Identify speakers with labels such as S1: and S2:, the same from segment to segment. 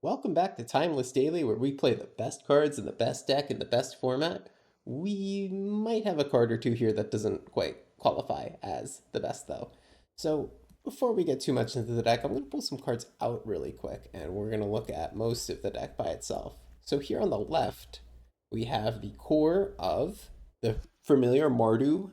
S1: Welcome back to Timeless Daily, where we play the best cards in the best deck in the best format. We might have a card or two here that doesn't quite qualify as the best, though. So, before we get too much into the deck, I'm going to pull some cards out really quick, and we're going to look at most of the deck by itself. So, here on the left, we have the core of the familiar Mardu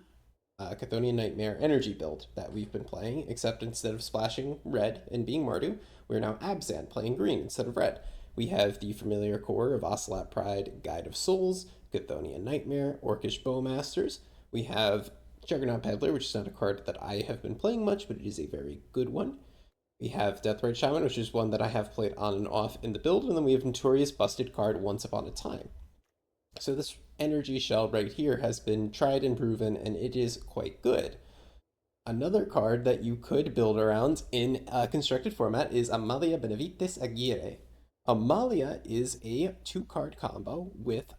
S1: Chthonian Nightmare energy build that we've been playing, except instead of splashing red and being Mardu, we're now Abzan playing green instead of red. We have the familiar core of Ocelot Pride, Guide of Souls, Chthonian Nightmare, Orcish Bowmasters. We have Juggernaut Peddler, which is not a card that I have been playing much, but it is a very good one. We have Deathrite Shaman, which is one that I have played on and off in the build, and then we have Notorious Busted card Once Upon a Time. So this energy shell right here has been tried and proven, and it is quite good. Another card that you could build around in a constructed format is Amalia Benavides Aguirre. Amalia is a two-card combo with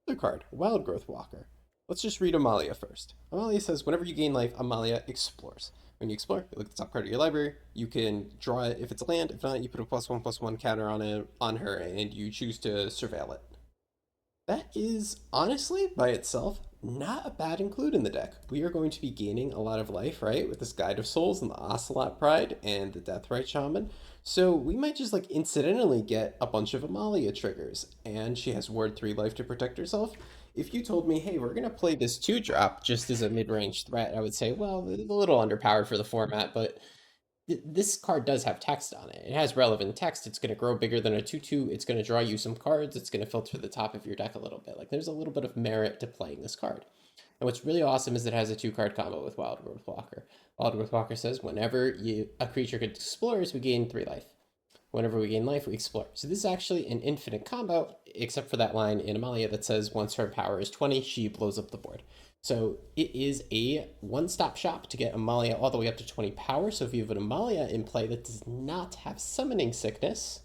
S1: another card, Wild Growth Walker. Let's just read Amalia first. Amalia says, whenever you gain life, Amalia explores. When you explore, you look at the top card of your library, you can draw it if it's a land. If not, you put a +1/+1 counter on her, and you choose to surveil it. That is, honestly, by itself, not a bad include in the deck. We are going to be gaining a lot of life, right? With this Guide of Souls and the Ocelot Pride and the Deathrite Shaman. So we might just like incidentally get a bunch of Amalia triggers. And she has Ward 3 life to protect herself. If you told me, hey, we're going to play this 2-drop just as a mid-range threat, I would say, well, it's a little underpowered for the format, but this card does have text on it. It has relevant text. It's going to grow bigger than a 2/2. It's going to draw you some cards. It's going to filter the top of your deck a little bit. Like there's a little bit of merit to playing this card. And what's really awesome is it has a 2-card combo with Wild Growth Walker. Wild Growth Walker says whenever a creature explores, we gain 3 life. Whenever we gain life, we explore. So this is actually an infinite combo, except for that line in Amalia that says once her power is 20, she blows up the board. So it is a one-stop shop to get Amalia all the way up to 20 power. So if you have an Amalia in play that does not have summoning sickness,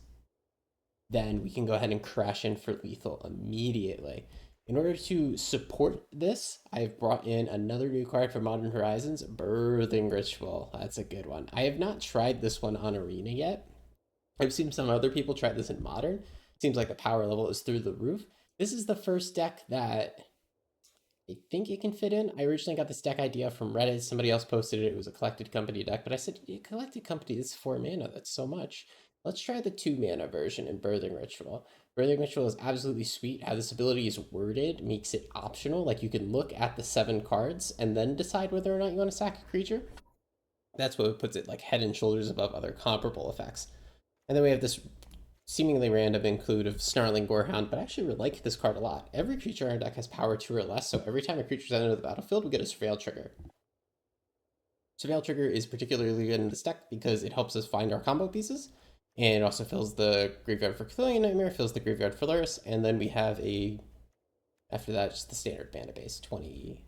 S1: then we can go ahead and crash in for lethal immediately. In order to support this, I've brought in another new card for Modern Horizons, Birthing Ritual. That's a good one. I have not tried this one on Arena yet. I've seen some other people try this in Modern. It seems like the power level is through the roof. This is the first deck that I think it can fit in. I originally got this deck idea from Reddit. Somebody else posted it. It was a Collected Company deck, but I said, Collected Company is 4 mana. That's so much. Let's try the 2 mana version in Birthing Ritual. Birthing Ritual is absolutely sweet. How this ability is worded makes it optional. Like you can look at the 7 cards and then decide whether or not you want to sack a creature. That's what puts it like head and shoulders above other comparable effects. And then we have this seemingly random include of Snarling Gorehound, but I actually really like this card a lot. Every creature in our deck has power 2 or less, so every time a creature's entered the battlefield, we get a Surveil trigger. Surveil trigger is particularly good in this deck because it helps us find our combo pieces, and it also fills the graveyard for Chthonian Nightmare, fills the graveyard for Lurrus, and then we have after that, just the standard mana base, 20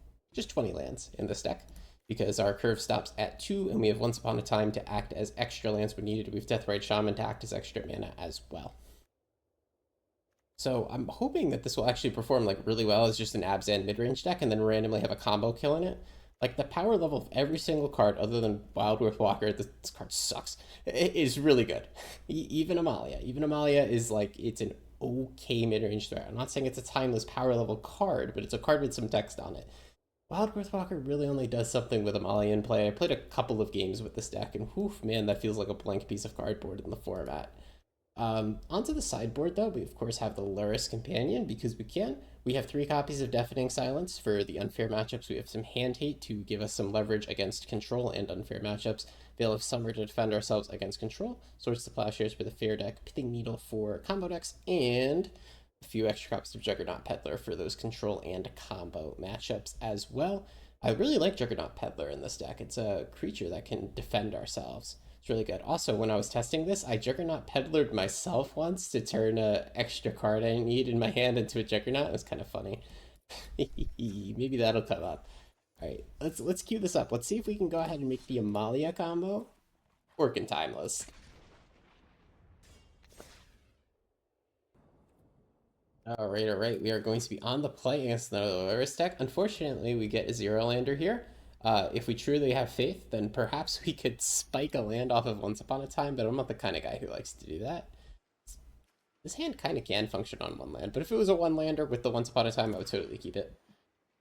S1: lands in this deck because our curve stops at 2, and we have Once Upon a Time to act as extra lands when needed. We have Deathrite Shaman to act as extra mana as well. So I'm hoping that this will actually perform like really well as just an Abzan mid-range deck, and then randomly have a combo kill in it. Like the power level of every single card other than Wild Growth Walker, this card sucks. It is really good. Even Amalia. Even Amalia is like, it's an okay mid-range threat. I'm not saying it's a timeless power level card, but it's a card with some text on it. Wild Growth Walker really only does something with Amalia in play. I played a couple of games with this deck, and whew, man, that feels like a blank piece of cardboard in the format. Onto the sideboard, though, we of course have the Lurrus Companion because we can. We have 3 copies of Deafening Silence for the unfair matchups. We have some Hand Hate to give us some leverage against control and unfair matchups. Veil of Summer to defend ourselves against control. Swords to Plowshares for the fair deck. Pithing Needle for combo decks. And a few extra copies of Juggernaut Peddler for those control and combo matchups as well. I really like Juggernaut Peddler in this deck. It's a creature that can defend ourselves. It's really good. Also, when I was testing this, I Juggernaut Peddlered myself once to turn a extra card I need in my hand into a Juggernaut. It was kind of funny. Maybe that'll come up. All right, let's cue this up. Let's see if we can go ahead and make the Amalia combo work in Timeless. All right. We are going to be on the play against the Lurrus deck. Unfortunately, we get a 0-lander here. If we truly have faith, then perhaps we could spike a land off of Once Upon a Time, but I'm not the kind of guy who likes to do that. This hand kind of can function on one land, but if it was a one-lander with the Once Upon a Time, I would totally keep it.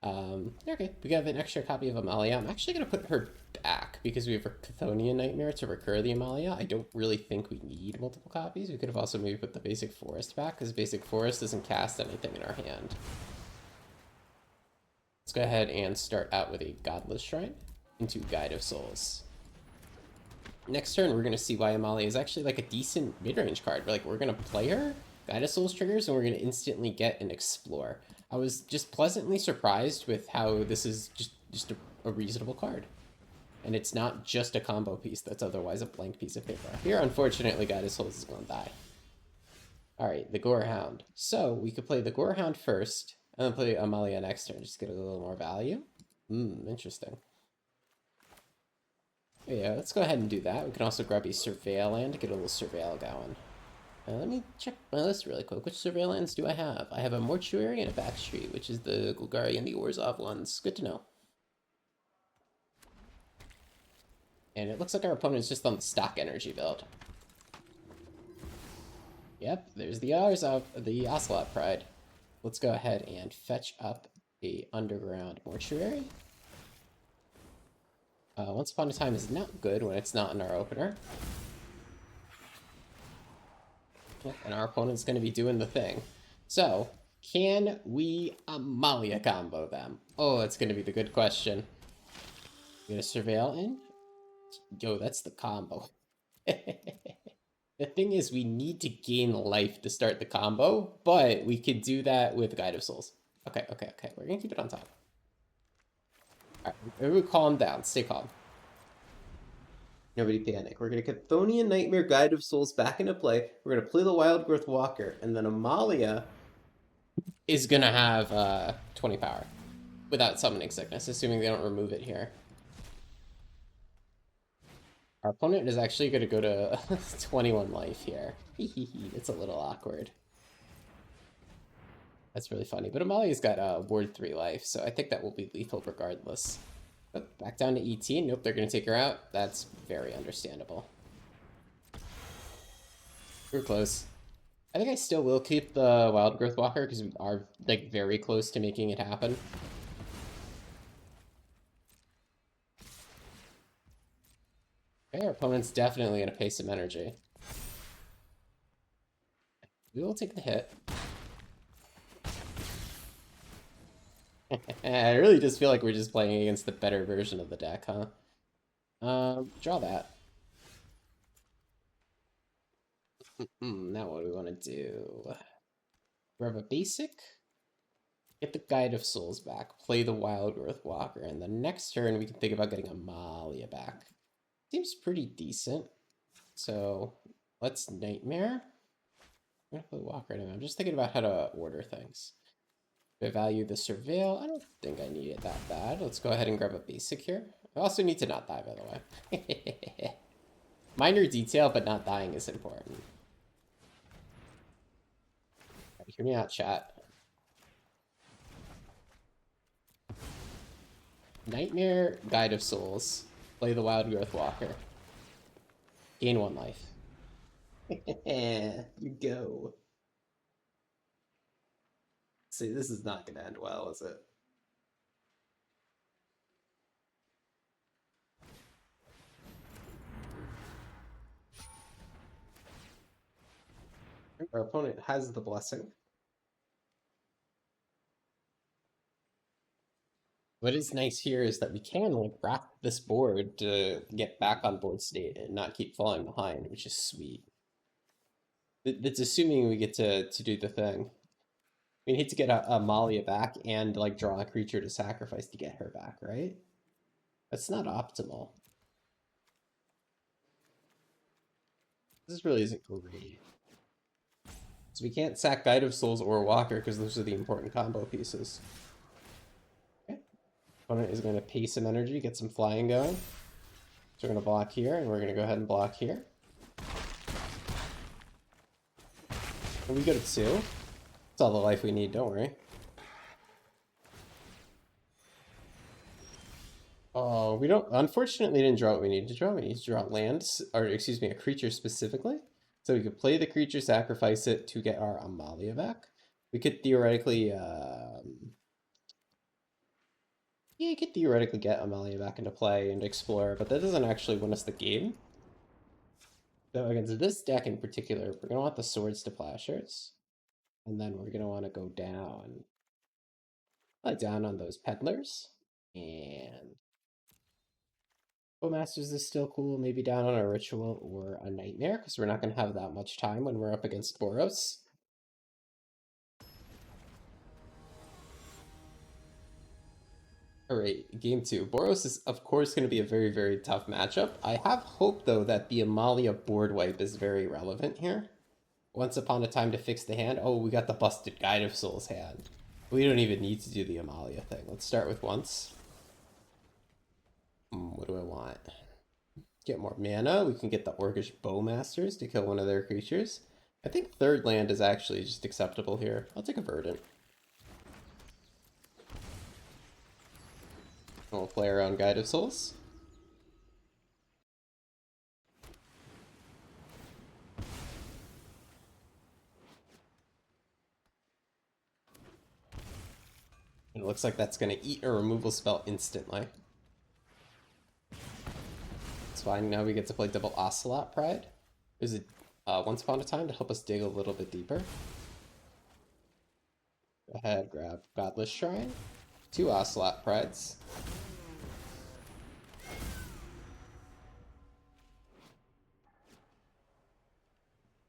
S1: Okay, we have an extra copy of Amalia. I'm actually going to put her back because we have a Chthonian Nightmare to recur the Amalia. I don't really think we need multiple copies. We could have also maybe put the Basic Forest back because Basic Forest doesn't cast anything in our hand. Let's go ahead and start out with a Godless Shrine into Guide of Souls. Next turn, we're going to see why Amalia is actually like a decent mid-range card. We're going to play her, Guide of Souls triggers, and we're going to instantly get an Explore. I was just pleasantly surprised with how this is just a reasonable card. And it's not just a combo piece that's otherwise a blank piece of paper. Here, unfortunately, Guide of Souls is going to die. Alright, the Gorehound. So, we could play the Gorehound first, and then play Amalia next turn, just get a little more value. Interesting. Yeah, let's go ahead and do that. We can also grab a Surveil land to get a little Surveil going. Let me check my list really quick. Which Surveil lands do I have? I have a Mortuary and a Backstreet, which is the Golgari and the Orzhov ones. Good to know. And it looks like our opponent is just on the stock energy build. Yep, there's the Orzhov, the Ocelot Pride. Let's go ahead and fetch up a Underground Mortuary. Once Upon a Time is not good when it's not in our opener. And our opponent's going to be doing the thing. So, can we Amalia combo them? Oh, that's going to be the good question. You gonna Surveil in? Yo, that's the combo. The thing is, we need to gain life to start the combo, but we could do that with Guide of Souls. Okay. We're going to keep it on top. Alright, everyone calm down. Stay calm. Nobody panic. We're going to Chthonian Nightmare Guide of Souls back into play. We're going to play the Wild Growth Walker. And then Amalia is going to have 20 power. Without Summoning Sickness, assuming they don't remove it here. Our opponent is actually going to go to 21 life here. It's a little awkward. That's really funny. But Amalia's got Ward 3 life, so I think that will be lethal regardless. Oh, back down to 18. Nope, they're going to take her out. That's very understandable. We're close. I think I still will keep the Wild Growth Walker because we are like very close to making it happen. Okay, our opponent's definitely going to pay some energy. We will take the hit. I really just feel like we're just playing against the better version of the deck, huh? Draw that. Now what do we want to do? Grab a basic, get the Guide of Souls back, play the Wild Growth Walker, and the next turn we can think about getting Amalia back. Seems pretty decent. So let's Nightmare. I'm gonna play Walker anyway. I'm just thinking about how to order things. Do I value the Surveil? I don't think I need it that bad. Let's go ahead and grab a basic here. I also need to not die, by the way. Minor detail, but not dying is important. Right, hear me out, chat. Nightmare, Guide of Souls. Play the Wild Growth Walker. Gain 1 life. You go. See, this is not going to end well, is it? Our opponent has the Blessing. What is nice here is that we can like wrap this board to get back on board state and not keep falling behind, which is sweet. That's assuming we get to do the thing. We need to get Amalia back and like draw a creature to sacrifice to get her back, right? That's not optimal. This really isn't great. So we can't sack Guide of Souls or Walker because those are the important combo pieces. Okay. Opponent is going to pay some energy, get some flying going. So we're going to block here, and we're going to go ahead and block here. And we go to 2. That's all the life we need, don't worry. Oh, we don't, unfortunately didn't draw what we needed to draw. We need to draw lands, or excuse me, a creature specifically. So we could play the creature, sacrifice it to get our Amalia back. We could theoretically, yeah, you could theoretically get Amalia back into play and explore, but that doesn't actually win us the game. So against this deck in particular, we're gonna want the Swords to Plowshares, and then we're gonna want to go down on those Peddlers, and Bowmasters is still cool. Maybe down on a Ritual or a Nightmare, because we're not gonna have that much time when we're up against Boros. All right, game two. Boros is, of course, going to be a very, very tough matchup. I have hope, though, that the Amalia board wipe is very relevant here. Once upon a time to fix the hand. Oh, we got the busted Guide of Souls hand. We don't even need to do the Amalia thing. Let's start with once. What do I want? Get more mana. We can get the Orcish Bowmasters to kill one of their creatures. I think third land is actually just acceptable here. I'll take a Verdant. We'll play around Guide of Souls. And it looks like that's going to eat a removal spell instantly. It's fine. Now we get to play double Ocelot Pride. There's a Once Upon a Time to help us dig a little bit deeper. Go ahead, grab Godless Shrine. 2 Ocelot Prides.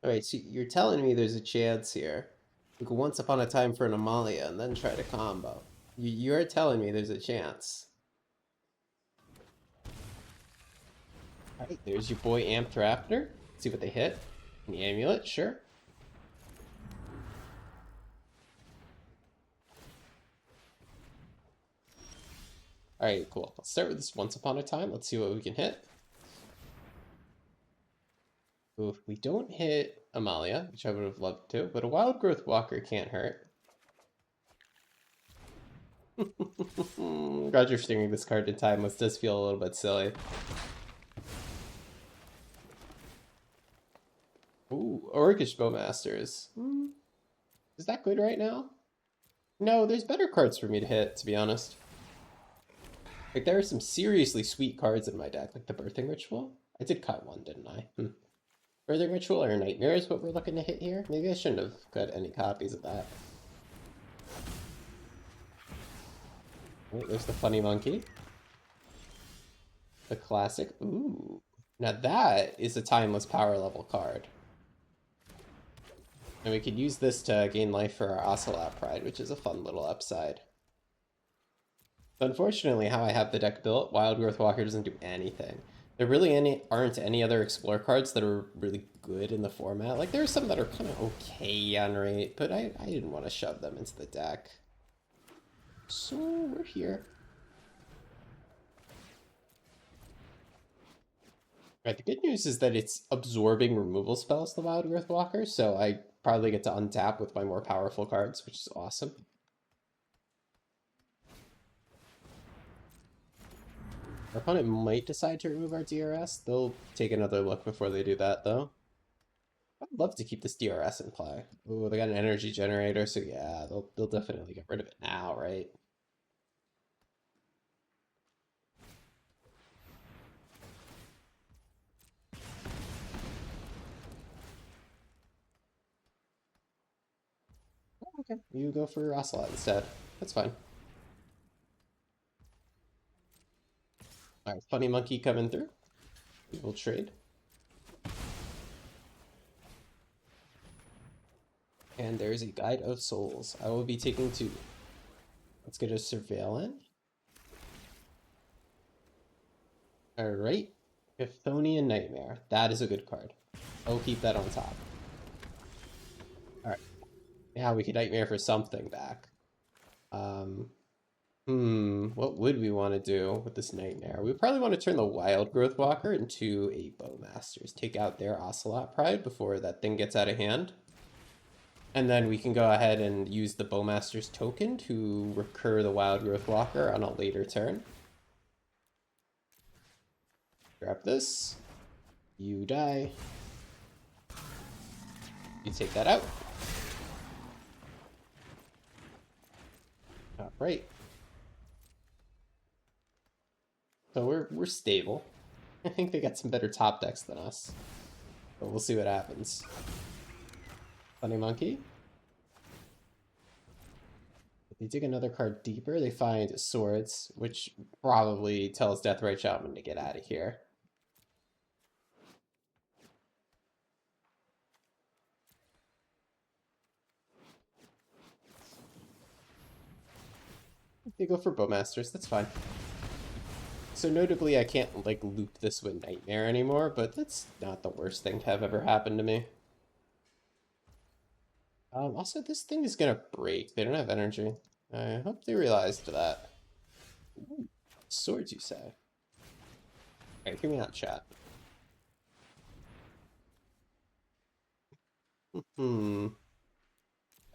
S1: Alright, so you're telling me there's a chance here. We could Once Upon a Time for an Amalia and then try to combo. You're telling me there's a chance. Alright, there's your boy Amped Raptor. Let's see what they hit. The Amulet, sure. Alright, cool. Let's start with this Once Upon a Time. Let's see what we can hit. Ooh, we don't hit Amalia, which I would have loved to, but a Wild Growth Walker can't hurt. Glad you're steering this card in time. This does feel a little bit silly. Ooh, Orcish Bowmasters. Is that good right now? No, there's better cards for me to hit, to be honest. Like, there are some seriously sweet cards in my deck, like the Birthing Ritual. I did cut one, didn't I? Birthing Ritual or Nightmare is what we're looking to hit here. Maybe I shouldn't have cut any copies of that. Oh, there's the Funny Monkey. The classic. Ooh. Now that is a timeless power level card. And we could use this to gain life for our Ocelot Pride, which is a fun little upside. But unfortunately, how I have the deck built, Wild Growth Walker doesn't do anything. There really aren't any other Explore cards that are really good in the format. Like, there are some that are kind of okay on rate, but I didn't want to shove them into the deck. So, we're here. Right, the good news is that it's absorbing removal spells, the Wild Growth Walker, so I probably get to untap with my more powerful cards, which is awesome. Our opponent might decide to remove our DRS. They'll take another look before they do that, though. I'd love to keep this DRS in play. Ooh, they got an energy generator, so yeah, they'll definitely get rid of it now, right? Oh, okay, you go for Ocelot instead. That's fine. Alright, Funny Monkey coming through. We will trade. And there's a Guide of Souls. I will be taking 2. Let's get a Surveillant. Alright. Chthonian Nightmare. That is a good card. I'll keep that on top. Alright. Now we can Nightmare for something back. What would we want to do with this Nightmare? We probably want to turn the Wild Growth Walker into a Bowmasters. Take out their Ocelot Pride before that thing gets out of hand. And then we can go ahead and use the Bowmasters token to recur the Wild Growth Walker on a later turn. Grab this. You die. You take that out. All right. So we're stable. I think they got some better top decks than us. But we'll see what happens. Funny Monkey. If they dig another card deeper, they find Swords, which probably tells Deathrite Shaman to get out of here. They go for Bowmasters, that's fine. So notably, I can't, like, loop this with Nightmare anymore, but that's not the worst thing to have ever happened to me. Also, this thing is gonna break. They don't have energy. I hope they realized that. Ooh, swords, you say? Alright, hear me out, chat. I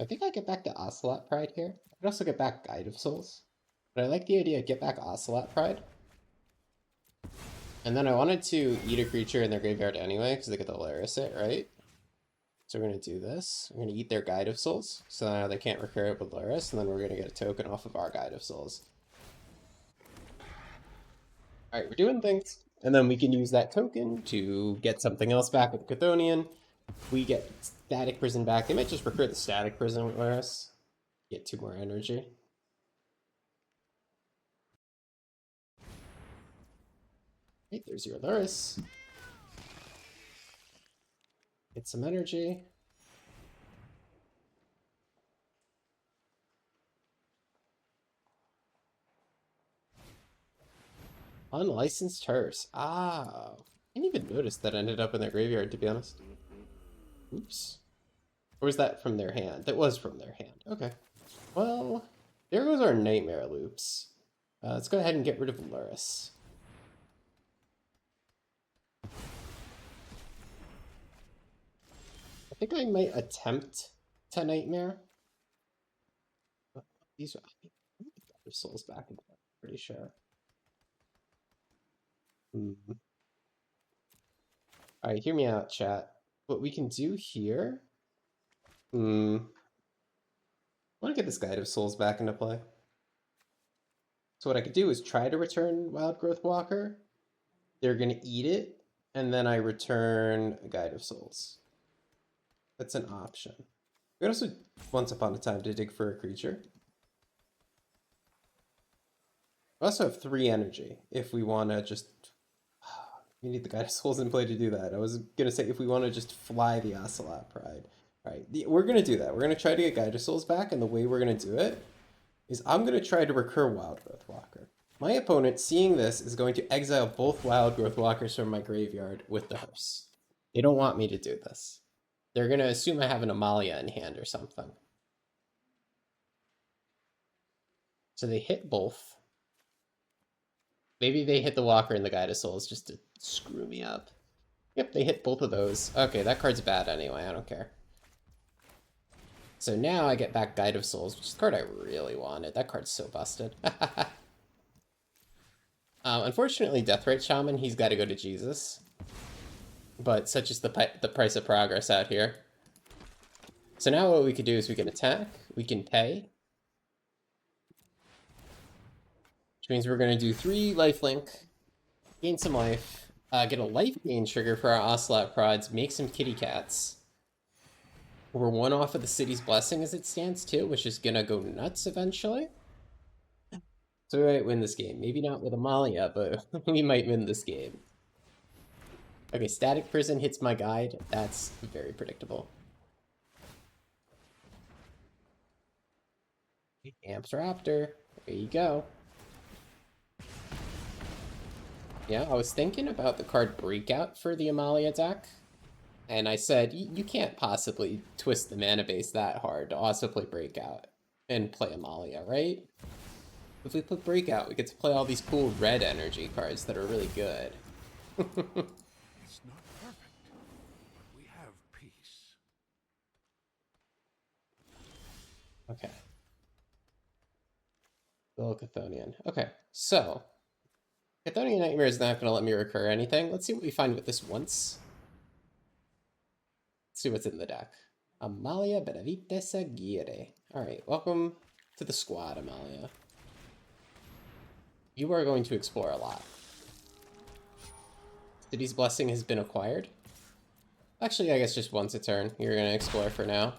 S1: think I get back to Ocelot Pride here. I could also get back Guide of Souls. But I like the idea of get back Ocelot Pride. And then I wanted to eat a creature in their graveyard anyway, because they get the Lurrus it, right? So we're going to do this. We're going to eat their Guide of Souls, so now they can't recur it with Lurrus, and then we're going to get a token off of our Guide of Souls. Alright, we're doing things. And then we can use that token to get something else back with Chthonian. We get Static Prison back. They might just recur the Static Prison with Lurrus. Get 2 more energy. Right, there's your Lurrus. Get some energy. Unlicensed Hearse. Ah. I didn't even notice that ended up in their graveyard, to be honest. Oops. Or was that from their hand? That was from their hand. Okay. Well, there goes our Nightmare loops. Let's go ahead and get rid of Lurrus. I think I might attempt to Nightmare. These are souls back in there, pretty sure. Alright, hear me out, chat. What we can do here... I want to get this Guide of Souls back into play. So what I could do is try to return Wild Growth Walker. They're going to eat it, and then I return a Guide of Souls. That's an option. We also, once upon a time, to dig for a creature. We also have 3 energy if we want to just... We need the Guide of Souls in play to do that. I was going to say if we want to just fly the Ocelot Pride. Alright, we're going to do that. We're going to try to get Guide of Souls back, and the way we're going to do it is I'm going to try to recur Wild Growth Walker. My opponent, seeing this, is going to exile both Wild Growth Walkers from my graveyard with the hearse. They don't want me to do this. They're going to assume I have an Amalia in hand or something. So they hit both. Maybe they hit the Walker and the Guide of Souls just to screw me up. Yep, they hit both of those. Okay, that card's bad anyway, I don't care. So now I get back Guide of Souls, which is the card I really wanted. That card's so busted. Unfortunately, Deathrite Shaman, he's got to go to Jesus. But such is the price of progress out here. So now what we could do is we can attack, we can pay. Which means we're going to do 3 lifelink, gain some life, get a life gain trigger for our Ocelot Prods, make some kitty cats. We're 1 off of the City's Blessing as it stands too, which is going to go nuts eventually. So we might win this game. Maybe not with Amalia, but we might win this game. Okay, Static Prison hits my guide. That's very predictable. Amps Raptor. There you go. Yeah, I was thinking about the card Breakout for the Amalia deck. And I said, you can't possibly twist the mana base that hard to also play Breakout and play Amalia, right? If we put Breakout, we get to play all these cool red energy cards that are really good.
S2: It's not perfect, but we have peace.
S1: Okay. Little Chthonian. Okay, so Chthonian Nightmare is not going to let me recur anything. Let's see what we find with this once. Let's see what's in the deck. Amalia Benavite Seguire. Alright, welcome to the squad, Amalia. You are going to explore a lot. City's Blessing has been acquired. Actually, I guess just once a turn. You're going to explore for now.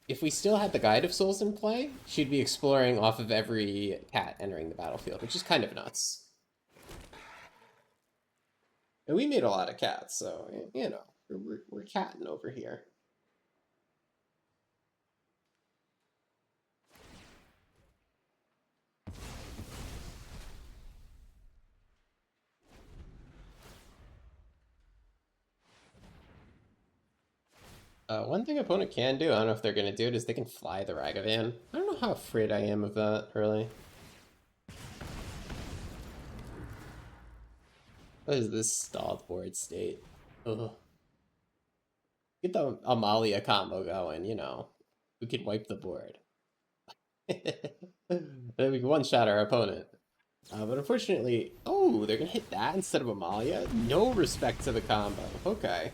S1: If we still had the Guide of Souls in play, she'd be exploring off of every cat entering the battlefield, which is kind of nuts. And we made a lot of cats, so, you know, we're catting over here. One thing opponent can do, I don't know if they're going to do it, is they can fly the Ragavan. I don't know how afraid I am of that, really. What is this stalled board state? Ugh. Get the Amalia combo going, you know. We could wipe the board. Then we can one-shot our opponent. But unfortunately... Oh, they're going to hit that instead of Amalia? No respect to the combo. Okay.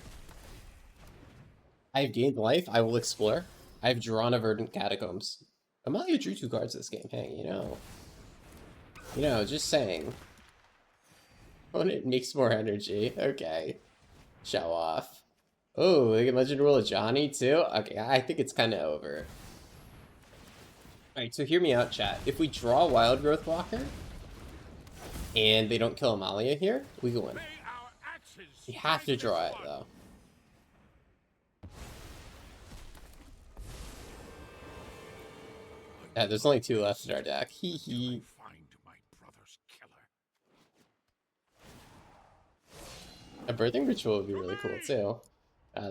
S1: I have gained life. I will explore. I have drawn a Verdant Catacombs. Amalia drew 2 cards this game. Hey, you know. You know, just saying. Opponent makes more energy. Okay. Show off. Oh, they can Legend Roll a Johnny too? Okay, I think it's kind of over. Alright, so hear me out, chat. If we draw Wild Growth Blocker, and they don't kill Amalia here, we can win. We have to draw it, though. Yeah, there's only 2 left in our deck. Hee hee. A Birthing Ritual would be really cool, too.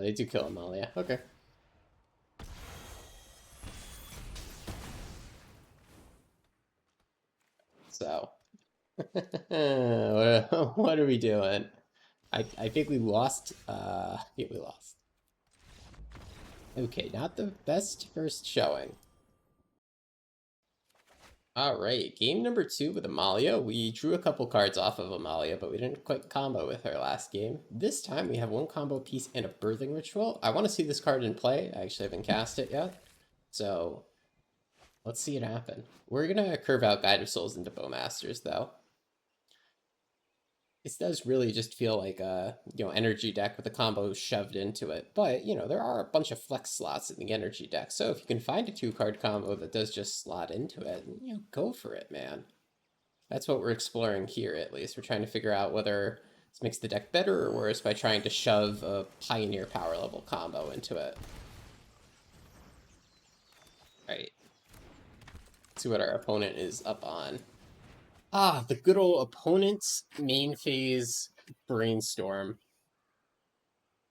S1: They do kill Amalia. Okay. So. What are we doing? I think we lost. Yeah, we lost. Okay, not the best first showing. Alright, game number 2 with Amalia. We drew a couple cards off of Amalia, but we didn't quite combo with her last game. This time we have 1 combo piece and a Birthing Ritual. I want to see this card in play. I actually haven't cast it yet. So, let's see it happen. We're going to curve out Guide of Souls into Bowmasters, though. This does really just feel like a, energy deck with a combo shoved into it. But, there are a bunch of flex slots in the energy deck. So if you can find a 2-card combo that does just slot into it, go for it, man. That's what we're exploring here, at least. We're trying to figure out whether this makes the deck better or worse by trying to shove a Pioneer power level combo into it. Alright. Let's see what our opponent is up on. Ah, the good old opponent's main phase brainstorm.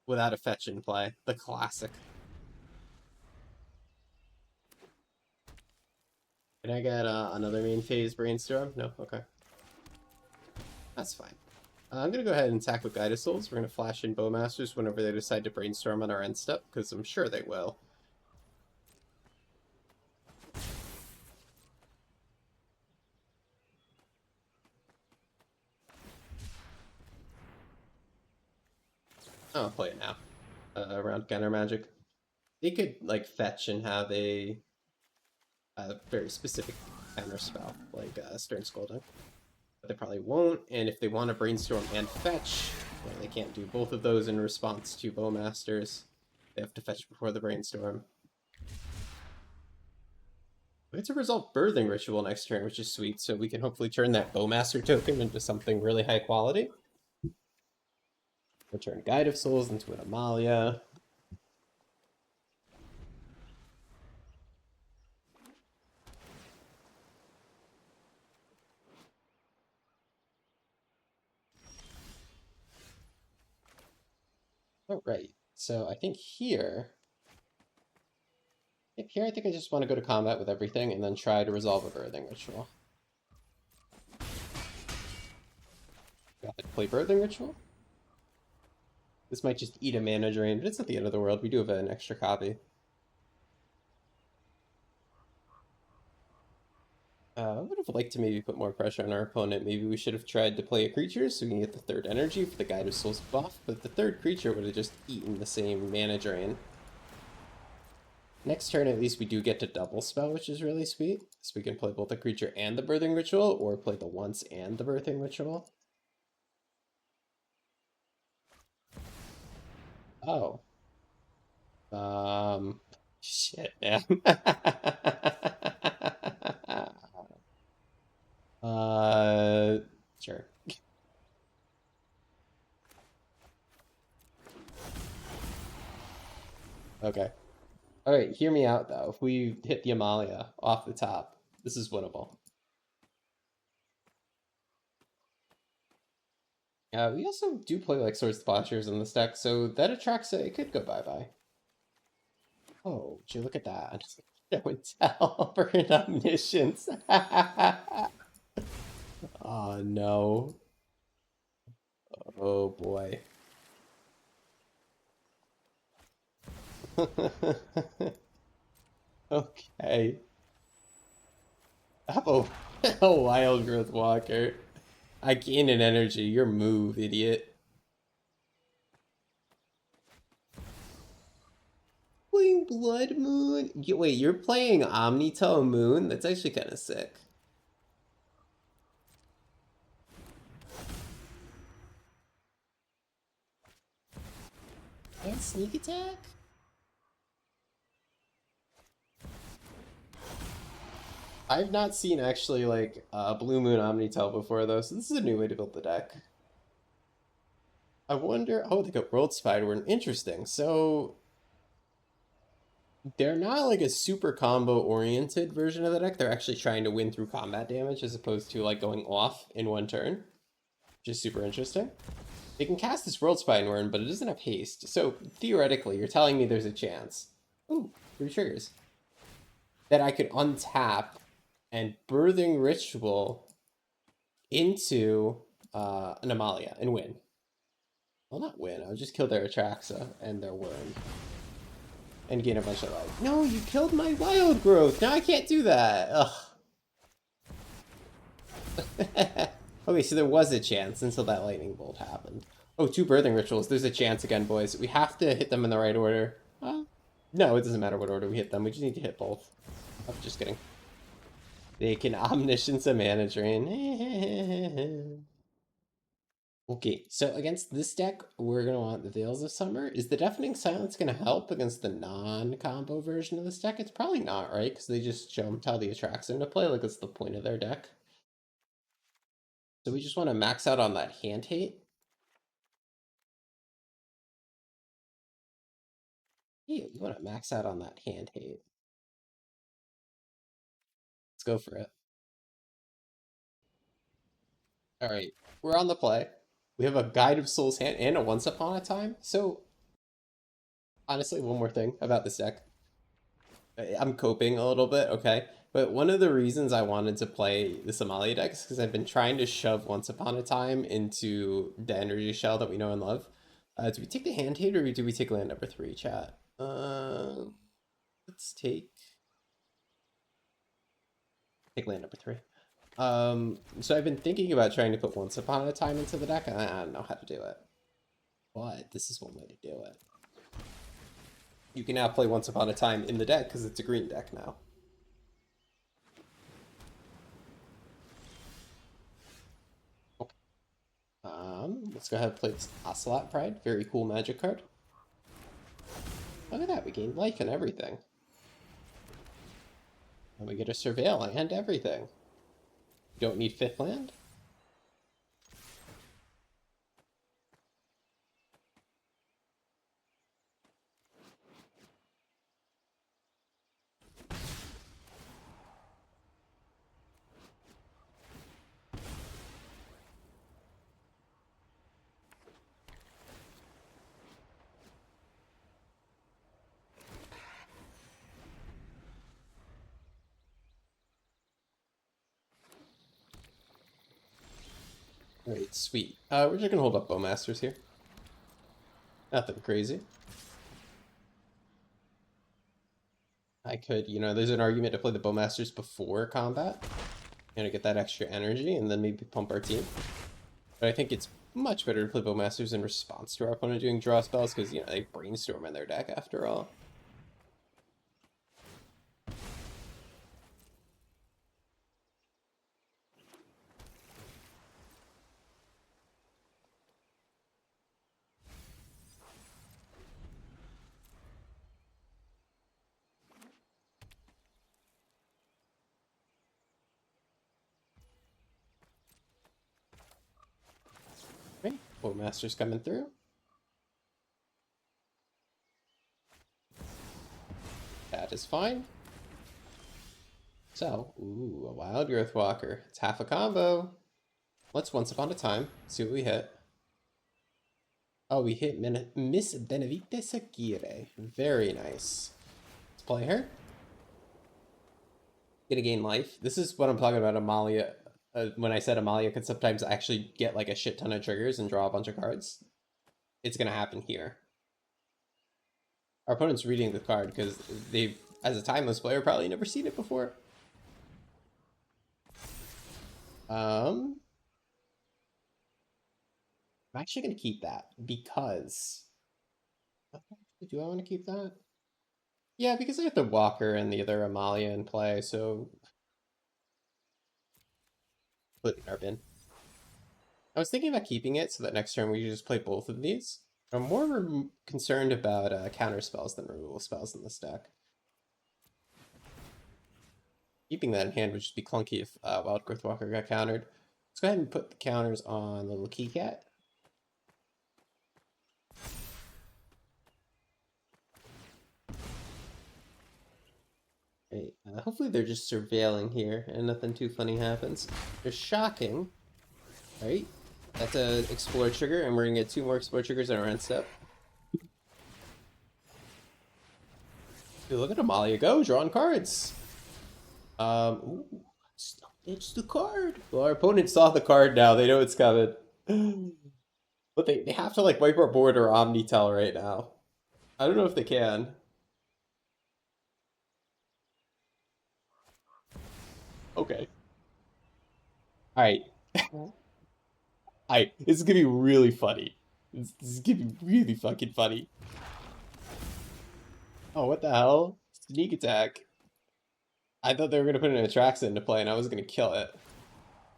S1: Without a fetch in play. The classic. Can I get another main phase brainstorm? No? Okay. That's fine. I'm going to go ahead and attack with Guide of Souls. We're going to flash in Bowmasters whenever they decide to brainstorm on our end step, because I'm sure they will. I'll play it now. Around Counter Magic. They could, fetch and have a very specific counter spell, like Stern Scolding. But they probably won't, and if they want to brainstorm and fetch, they can't do both of those in response to Bowmasters. They have to fetch before the brainstorm. We get to resolve Birthing Ritual next turn, which is sweet, so we can hopefully turn that Bowmaster token into something really high quality. We'll turn Guide of Souls into an Amalia. Alright, so I think here... Yep, here I think I just want to go to combat with everything and then try to resolve a Birthing Ritual. Got to play Birthing Ritual. This might just eat a mana drain, but it's not the end of the world. We do have an extra copy. I would have liked to maybe put more pressure on our opponent. Maybe we should have tried to play a creature so we can get the 3rd energy for the Guide of Souls buff, but the 3rd creature would have just eaten the same mana drain. Next turn, at least we do get to double spell, which is really sweet. So we can play both the creature and the birthing ritual, or play the once and the birthing ritual. Oh. Shit, man. uh, sure. Okay. All right, hear me out though. If we hit the Amalia off the top, this is winnable. We also do play like Swords to Plowshares in this deck, so that attracts it. It could go bye-bye. Oh, would you look at that? Show and tell for an omniscience. Oh no. Oh boy. Okay. Oh, a wild growth walker. I gain an energy. Your move, idiot. Playing Blood Moon? Wait, you're playing Omnitone Moon? That's actually kind of sick. And sneak attack? I've not seen actually like Blue Moon Omnitel before though, so this is a new way to build the deck. I wonder. Oh, they got World Spider. Interesting. So they're not like a super combo oriented version of the deck. They're actually trying to win through combat damage as opposed to like going off in one turn, which is super interesting. They can cast this World Spine, but it doesn't have haste. So theoretically, you're telling me there's a chance. Ooh, 3 triggers. That I could untap and Birthing Ritual into an Amalia and win. Well, not win. I'll just kill their Atraxa and their Worm. And gain a bunch of life. No, you killed my wild growth. Now I can't do that. Ugh. Okay, so there was a chance until that lightning bolt happened. Oh, 2 birthing rituals. There's a chance again, boys. We have to hit them in the right order. No, it doesn't matter what order we hit them. We just need to hit both. I'm just kidding. They can omniscience a mana drain. Okay, so against this deck, we're going to want the Veils of Summer. Is the Deafening Silence going to help against the non-combo version of this deck? It's probably not, right? Because they just jumped how the Attracts into play. Like, that's the point of their deck. So we just want to max out on that hand hate. Yeah, you want to max out on that hand hate. Let's go for it. All right, we're on the play. We have a Guide of Souls hand and a Once Upon a Time. So, honestly, one more thing about this deck. I'm coping a little bit, okay? But one of the reasons I wanted to play the Amalia deck is because I've been trying to shove Once Upon a Time into the energy shell that we know and love. Do we take the hand hate or do we take land number 3, chat? Let's take land number 3. So I've been thinking about trying to put Once Upon a Time into the deck, and I don't know how to do it. But this is one way to do it. You can now play Once Upon a Time in the deck because it's a green deck now. Okay. Let's go ahead and play this Ocelot Pride. Very cool magic card. Look at that, we gain life and everything. And we get a Surveil and everything. You don't need 5th land? Alright, sweet. We're just gonna hold up Bowmasters here. Nothing crazy. I could, there's an argument to play the Bowmasters before combat. Get that extra energy and then maybe pump our team. But I think it's much better to play Bowmasters in response to our opponent doing draw spells because, they brainstorm in their deck after all. Bowmaster's coming through. That is fine. So, ooh, a Wild Growth Walker. It's half a combo. Let's Once Upon a Time. See what we hit. Oh, we hit Miss Benevite Sakire. Very nice. Let's play her. Gonna gain life. This is what I'm talking about, Amalia. When I said Amalia could sometimes actually get like a shit ton of triggers and draw a bunch of cards. It's gonna happen here. Our opponent's reading the card because they've, as a timeless player, probably never seen it before. I'm actually gonna keep that because do I want to keep that? Yeah, because I have the Walker and the other Amalia in play, so put it in our bin. I was thinking about keeping it so that next turn we could just play both of these. I'm more concerned about counter spells than removal spells in this deck. Keeping that in hand would just be clunky if Wild Growth Walker got countered. Let's go ahead and put the counters on the little Key Cat. Right. Hopefully they're just surveilling here and nothing too funny happens. They're shocking, right? That's a Explore trigger, and we're gonna get 2 more Explore triggers on our end step. Dude, look at Amalia go, drawing cards. Ooh, it's the card. Well, our opponent saw the card now. They know it's coming. But they have to like wipe our board or Omnitel right now. I don't know if they can. Okay. Alright. Alright. This is gonna be really funny. This is gonna be really fucking funny. Oh, what the hell? Sneak attack. I thought they were gonna put an Atraxa into play and I was gonna kill it.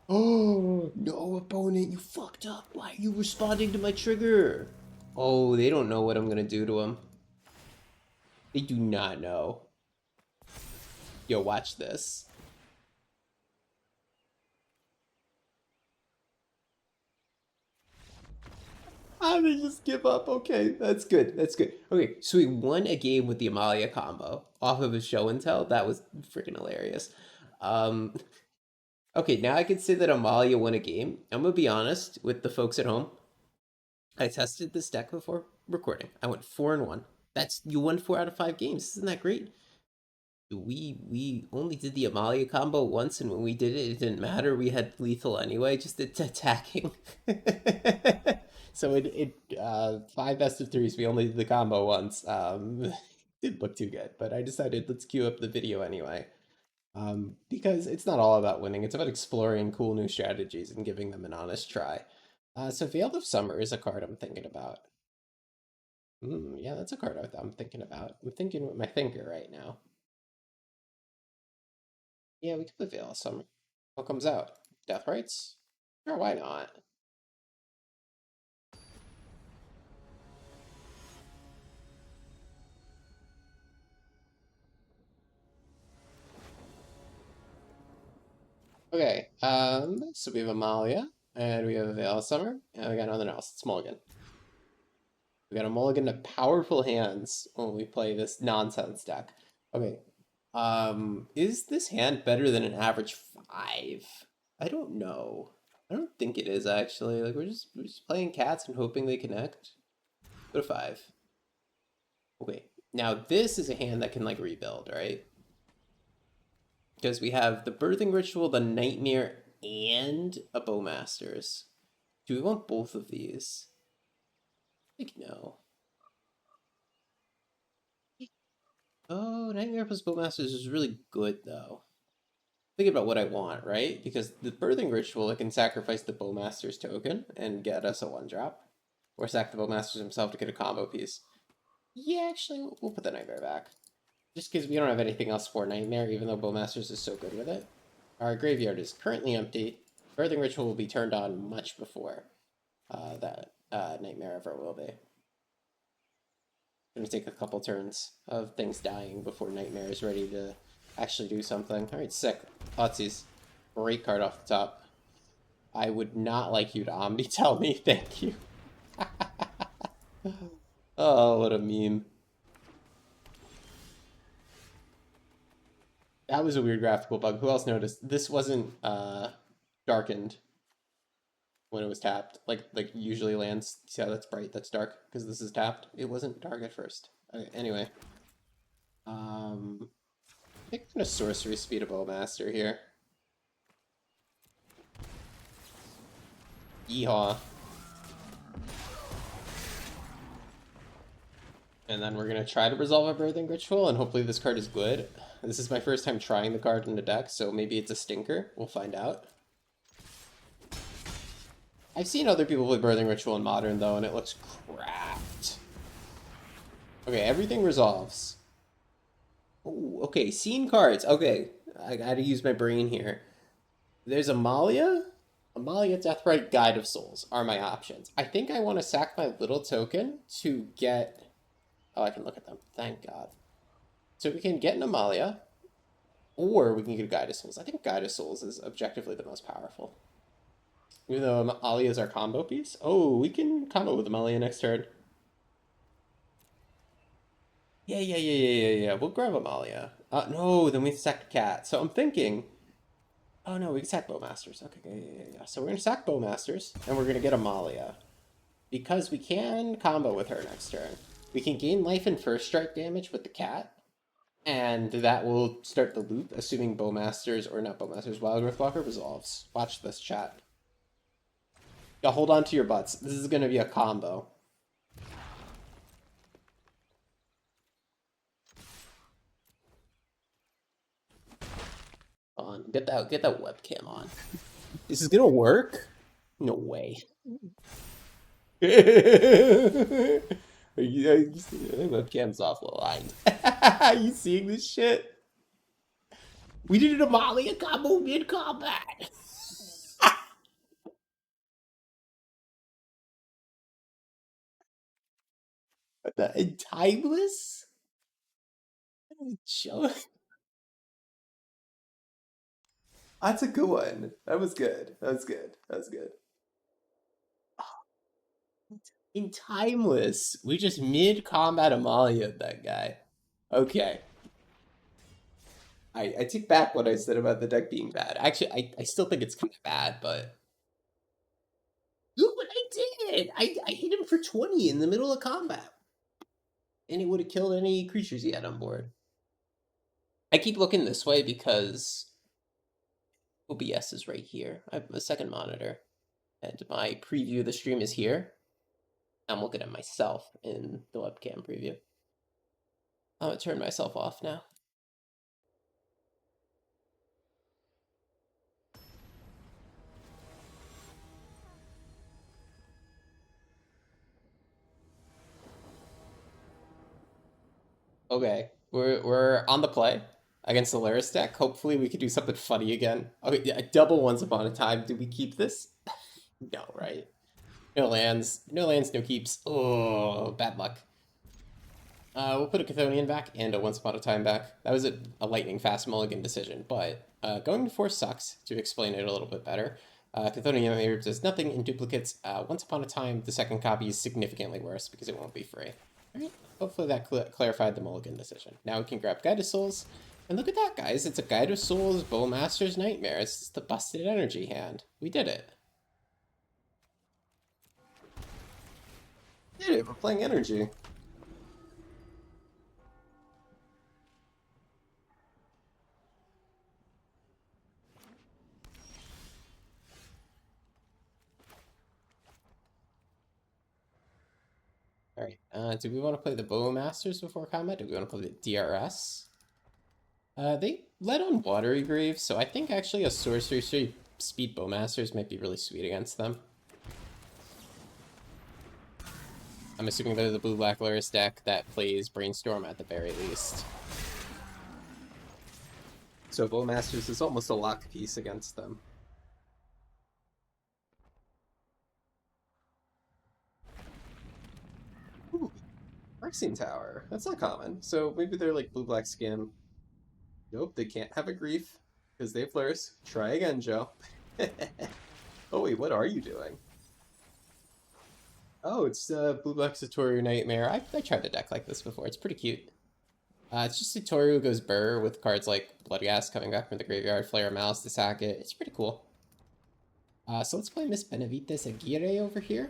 S1: Oh, no, opponent, you fucked up. Why are you responding to my trigger? Oh, they don't know what I'm gonna do to them. They do not know. Yo, watch this. Ah, they just give up. Okay, that's good. That's good. Okay, so we won a game with the Amalia combo off of a show and tell. That was freaking hilarious. Um, okay, now I can say that Amalia won a game. I'm gonna be honest with the folks at home. I tested this deck before recording. I went 4-1. That's you won 4 out of 5 games. Isn't that great? We only did the Amalia combo once, and when we did it, it didn't matter. We had lethal anyway, just attacking. So it 5 best of 3s. We only did the combo once. Didn't look too good, but I decided let's queue up the video anyway. Because it's not all about winning; it's about exploring cool new strategies and giving them an honest try. So Veil of Summer is a card I'm thinking about. Yeah, that's a card I'm thinking about. I'm thinking with my finger right now. Yeah, we could play Veil of Summer. What comes out? Death Rights? Sure, why not? Okay, so we have Amalia, and we have Veil of Summer, and we got nothing else. It's Mulligan. We got a mulligan to powerful hands when we play this nonsense deck. Okay. Is this hand better than an average 5? I don't know. I don't think it is actually. Like we're just playing cats and hoping they connect. Go to 5. Okay. Now this is a hand that can like rebuild, right? Because we have the Birthing Ritual, the Nightmare, and a Bowmasters. Do we want both of these? I think no. Oh, Nightmare plus Bowmasters is really good, though. Thinking about what I want, right? Because the Birthing Ritual, it can sacrifice the Bowmaster's token and get us a 1-drop. Or sack the Bowmasters himself to get a combo piece. Yeah, actually, we'll put the Nightmare back. Just because we don't have anything else for Nightmare, even though Bowmasters is so good with it. Our graveyard is currently empty. Birthing Ritual will be turned on much before that Nightmare ever will be. Gonna take a couple turns of things dying before Nightmare is ready to actually do something. Alright, sick. Thoughtseize. Great card off the top. I would not like you to Omni tell me, thank you. Oh, what a meme. That was a weird graphical bug. Who else noticed? This wasn't darkened when it was tapped. Like usually lands. See how that's bright? That's dark because this is tapped. It wasn't dark at first. Okay, anyway, I think I'm gonna sorcery speed a bowmaster here. Yeehaw! And then we're gonna try to resolve a birthing ritual, and hopefully this card is good. This is my first time trying the card in the deck, so maybe it's a stinker. We'll find out. I've seen other people play birthing ritual in modern though, and it looks cracked. Okay, everything resolves. Oh, okay, scene cards. Okay, I gotta use my brain here. There's Amalia. Amalia, Deathrite, Guide of Souls are my options. I think I want to sack my little token to get... Oh, I can look at them. Thank God. So we can get an Amalia, or we can get a Guide of Souls. I think Guide of Souls is objectively the most powerful. Even though Amalia is our combo piece. Oh, we can combo with Amalia next turn. Yeah. We'll grab Amalia. No, then we have to sack the cat. So I'm thinking... Oh no, we can sack Bowmasters. Okay, yeah. So we're gonna sack Bowmasters, and we're gonna get Amalia. Because we can combo with her next turn. We can gain life and first strike damage with the cat, and that will start the loop, assuming Bowmasters, or not Bowmasters, Wild Growth Walker resolves. Watch this, chat. Yeah, hold on to your butts. This is gonna be a combo. On, get that webcam on. This is gonna work? No way. Webcam's offline. Are you seeing this shit? We did an Amalia combo mid combat. Timeless? That's a good one. That was good. That was good. That was good. In Timeless, we just mid combat Amalia that guy. Okay. I take back what I said about the deck being bad. Actually, I still think it's kind of bad, but look what I did! I hit him for 20 in the middle of combat. And it would have killed any creatures he had on board. I keep looking this way because OBS is right here. I have a second monitor. And my preview of the stream is here. I'm looking at myself in the webcam preview. I'm gonna turn myself off now. Okay, we're on the play against the Lurrus deck. Hopefully we could do something funny again. Okay, yeah, double Once Upon a Time. Do we keep this? No, right? No lands. No lands, no keeps. Oh, bad luck. We'll put a Chthonian back and a Once Upon a Time back. That was a lightning fast mulligan decision, but going to 4 sucks, to explain it a little bit better. Chthonian does nothing in duplicates. Once Upon a Time, the second copy is significantly worse because it won't be free. Alright, hopefully that clarified the mulligan decision. Now we can grab Guide of Souls, and look at that, guys. It's a Guide of Souls Bowmaster's Nightmare. It's the busted energy hand. We did it. We did it. We're playing energy. Alright, do we want to play the Bowmasters before combat? Do we want to play the DRS? They led on Watery Grave, so I think actually a Sorcery Speed Bowmasters might be really sweet against them. I'm assuming they're the blue-black Lurrus deck that plays Brainstorm at the very least. So Bowmasters is almost a lock piece against them. Ooh, Phyrexian Tower. That's not common. So maybe they're like blue-black skim. Nope, they can't have a grief because they have Lurrus. Try again, Joe. Oh wait, what are you doing? Oh, it's Blue Black Satoru Nightmare. I tried a deck like this before. It's pretty cute. It's just Satoru who goes burr with cards like Bloodghast coming back from the graveyard, Flare of Malice to sack it. It's pretty cool. So let's play Miss Benavides Aguirre over here.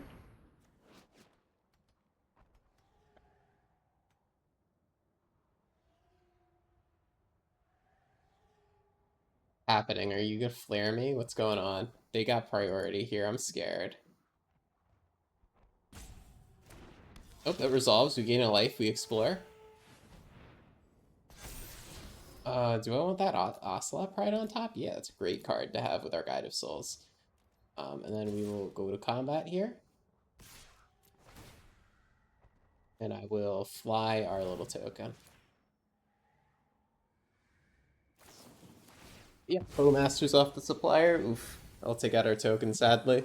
S1: Happening? Are you gonna flare me? What's going on? They got priority here. I'm scared. Oh, that resolves. We gain a life. We explore. Do I want that Ocelot Pride on top? Yeah, that's a great card to have with our Guide of Souls. And then we will go to combat here. And I will fly our little token. Yeah, Bowmaster's off the supplier. Oof. I'll take out our token, sadly.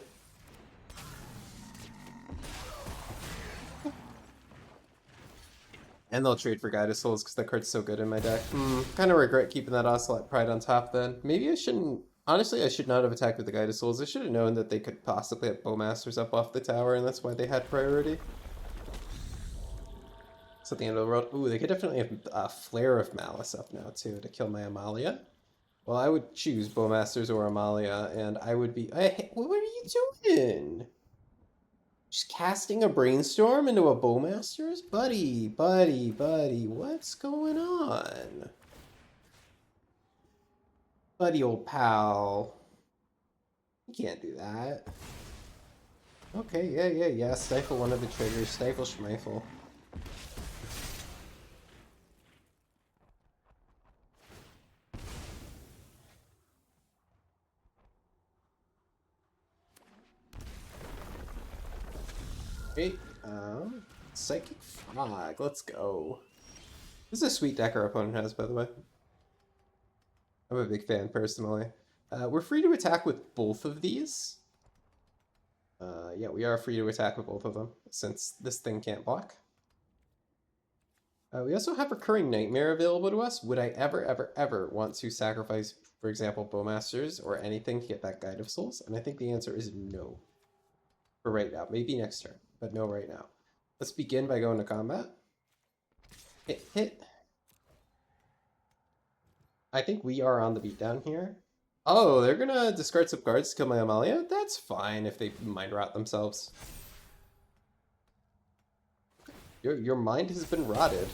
S1: And they'll trade for Guide of Souls because that card's so good in my deck. Kind of regret keeping that Ocelot Pride on top then. Maybe I shouldn't... Honestly, I should not have attacked with the Guide of Souls. I should have known that they could possibly have Bowmasters up off the tower, and that's why they had priority. It's at the end of the world. Ooh, they could definitely have a Flare of Malice up now, too, to kill my Amalia. Well, I would choose Bowmasters or Amalia, and I would be... Hey, what are you doing? Just casting a Brainstorm into a Bowmasters? Buddy, what's going on? Buddy, old pal. You can't do that. Okay, yeah. Stifle one of the triggers. Stifle Schmeifel. Okay, Psychic Frog. Let's go. This is a sweet deck our opponent has, by the way. I'm a big fan, personally. We're free to attack with both of these. Yeah, we are free to attack with both of them, since this thing can't block. We also have Recurring Nightmare available to us. Would I ever want to sacrifice, for example, Bowmasters or anything to get that Guide of Souls? And I think the answer is no. For right now. Maybe next turn, but no right now. Let's begin by going to combat. Hit. I think we are on the beatdown here. Oh, they're gonna discard some cards to kill my Amalia? That's fine if they mind rot themselves. Your mind has been rotted.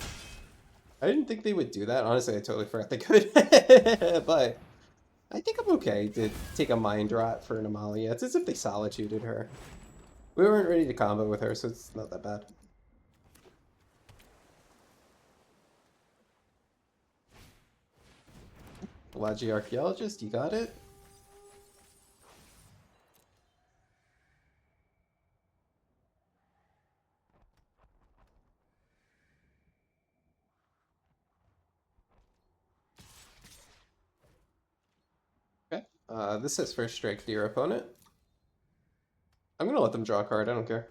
S1: I didn't think they would do that. Honestly, I totally forgot they could. But I think I'm okay to take a mind rot for an Amalia. It's as if they solituded her. We weren't ready to combo with her, so it's not that bad. Logi Archaeologist, you got it? Okay. This says first strike to your opponent. I'm gonna let them draw a card, I don't care.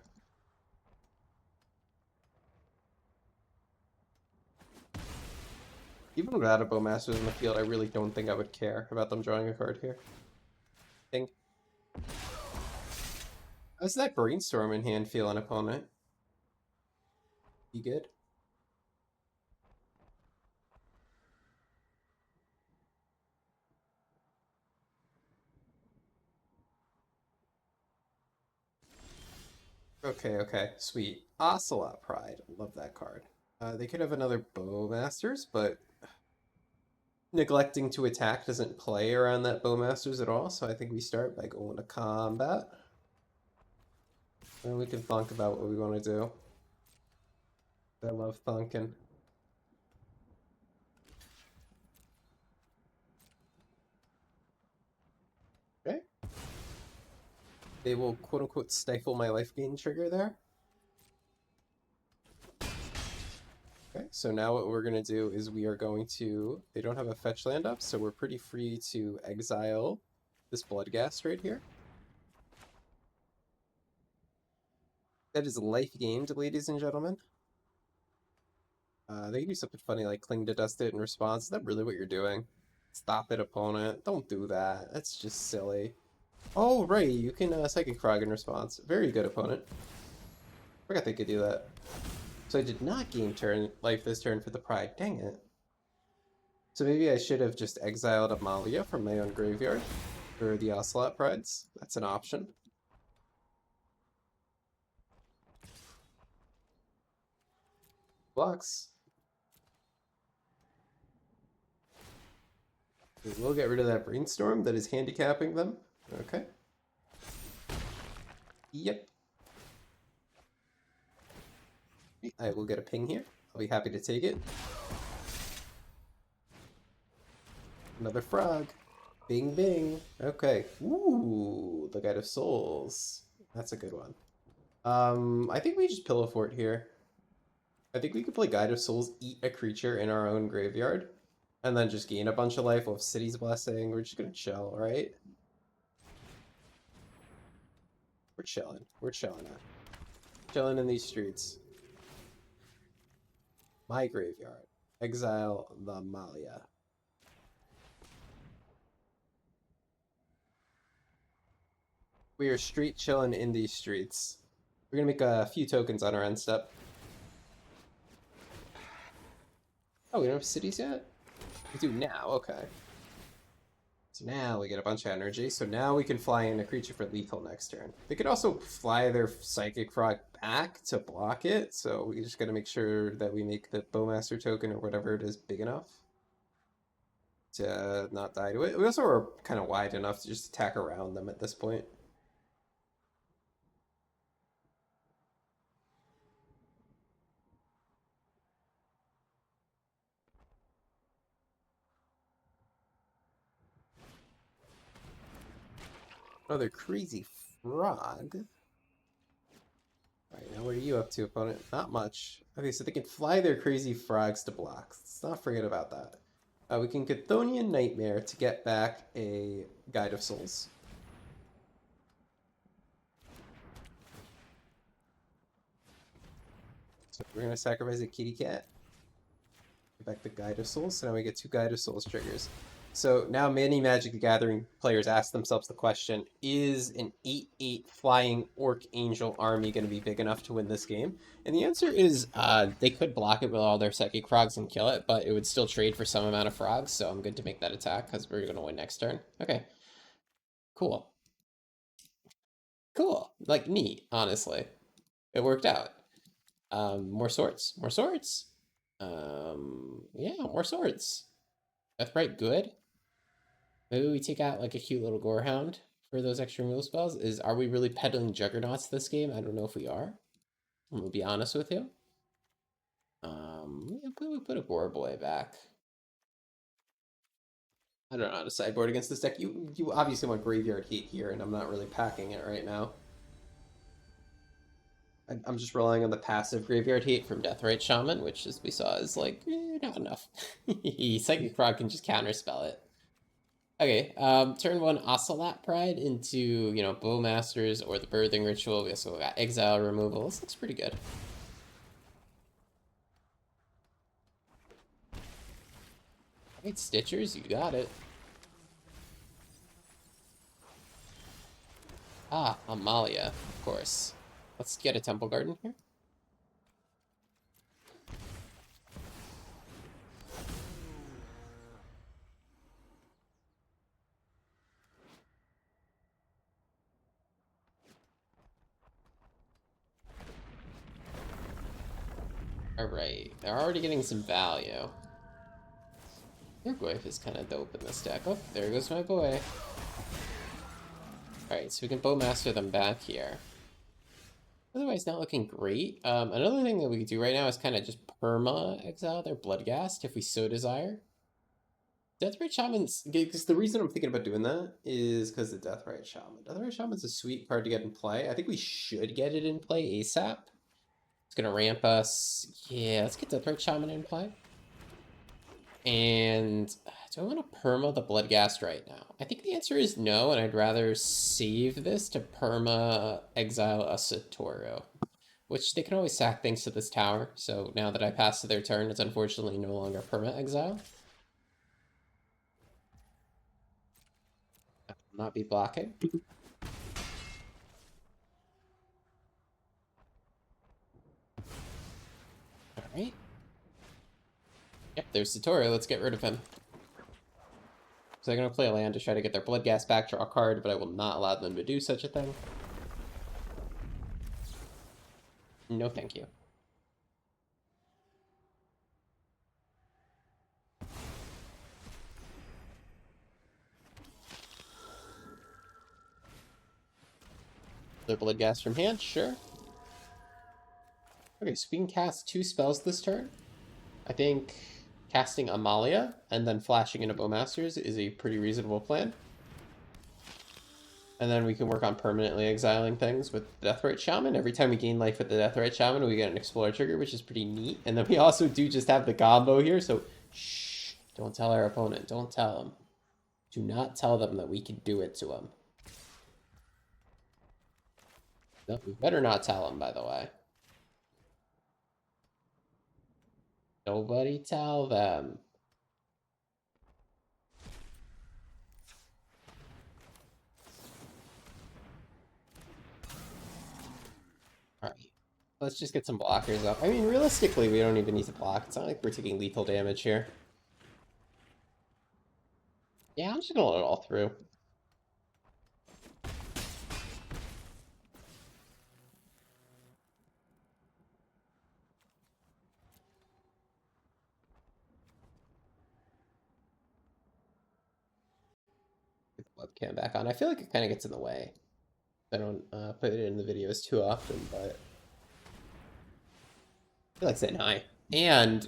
S1: Even without a Bowmasters in the field, I really don't think I would care about them drawing a card here. Think. How's that Brainstorm in hand feel on opponent? You good? Okay, sweet. Ocelot Pride, love that card. They could have another Bowmasters, but neglecting to attack doesn't play around that Bowmasters at all, so I think we start by going to combat. And we can thunk about what we want to do. I love thunking. Okay. They will quote-unquote stifle my life gain trigger there. Okay, so now what we're going to do is we are going to... They don't have a fetch land up, so we're pretty free to exile this Bloodghast right here. That is life gained, ladies and gentlemen. They can do something funny like Cling to Dust it in response. Is that really what you're doing? Stop it, opponent. Don't do that. That's just silly. Oh, right. You can Psychic Frog in response. Very good, opponent. Forgot they could do that. So I did not gain turn life this turn for the Pride. Dang it. So maybe I should have just exiled Amalia from my own graveyard for the Ocelot Prides. That's an option. Blocks. We will get rid of that Brainstorm that is handicapping them. Okay. Yep. I will get a ping here. I'll be happy to take it. Another frog. Bing, bing. Okay. Ooh, the Guide of Souls. That's a good one. I think we just Pillow Fort here. I think we could play Guide of Souls, eat a creature in our own graveyard, and then just gain a bunch of life with City's Blessing. We're just gonna chill, right? We're chilling. We're chilling out. Chilling in these streets. My graveyard. Exile the Amalia. We are street chilling in these streets. We're gonna make a few tokens on our end step. Oh, we don't have cities yet? We do now, okay. So now we get a bunch of energy. So now we can fly in a creature for lethal next turn. They could also fly their Psychic Frog back to block it. So we just gotta make sure that we make the Bowmaster token or whatever it is big enough to not die to it. We also are kind of wide enough to just attack around them at this point. Another crazy frog. Alright, now what are you up to, opponent? Not much. Okay, so they can fly their crazy frogs to blocks. Let's not forget about that. We can Chthonian Nightmare to get back a Guide of Souls. So we're going to sacrifice a kitty cat. Get back the Guide of Souls. So now we get 2 Guide of Souls triggers. So now many Magic the Gathering players ask themselves the question, is an 8/8 flying Orc Angel army going to be big enough to win this game? And the answer is they could block it with all their Psychic Frogs and kill it, but it would still trade for some amount of frogs, so I'm good to make that attack because we're going to win next turn. Okay, cool. Cool. Like, neat, honestly. It worked out. More swords. More swords. Yeah, more swords. Deathbright, good. Maybe we take out like a cute little Gorehound for those extra removal spells. Are we really peddling Juggernauts this game? I don't know if we are. I'm gonna be honest with you. Yeah, we put a Gore Boy back. I don't know how to sideboard against this deck. You obviously want Graveyard Hate here, and I'm not really packing it right now. I'm just relying on the passive Graveyard Hate from Deathrite Shaman, which, as we saw, is like not enough. Psychic Frog can just counterspell it. Okay, turn 1 Ocelot Pride into, you know, Bowmasters or the Birthing Ritual. We also got Exile removal. This looks pretty good. Alright, Stitchers, you got it. Ah, Amalia, of course. Let's get a Temple Garden here. Alright, they're already getting some value. Urgoyf is kind of dope in this deck. Oh, there goes my boy. Alright, so we can Bowmaster them back here. Otherwise, not looking great. Another thing that we could do right now is kind of just perma-exile their Bloodghast if we so desire. Deathrite Shaman's... Because the reason I'm thinking about doing that is because the Deathrite Shaman. Deathrite Shaman's a sweet card to get in play. I think we should get it in play ASAP. It's going to ramp us. Yeah, let's get Deathrite Shaman in play. And do I want to perma the Bloodghast right now? I think the answer is no, and I'd rather save this to perma exile a Satoru. Which they can always sack things to this tower, so now that I pass to their turn, it's unfortunately no longer perma exile. I will not be blocking. Right? Yep, there's Satoru. Let's get rid of him. So they're going to play a land to try to get their blood gas back, draw a card, but I will not allow them to do such a thing. No, thank you. Their blood gas from hand, sure. Okay, so we can cast 2 spells this turn. I think casting Amalia and then flashing into Bowmasters is a pretty reasonable plan. And then we can work on permanently exiling things with Deathrite Shaman. Every time we gain life with the Deathrite Shaman, we get an Explorer trigger, which is pretty neat. And then we also do just have the combo here, so shh, don't tell our opponent. Don't tell them. Do not tell them that we can do it to them. No, we better not tell them, by the way. Nobody tell them. Alright. Let's just get some blockers up. I mean, realistically, we don't even need to block. It's not like we're taking lethal damage here. Yeah, I'm just gonna let it all through. Get the webcam back on. I feel like it kind of gets in the way. I don't put it in the videos too often, but I feel like saying hi. And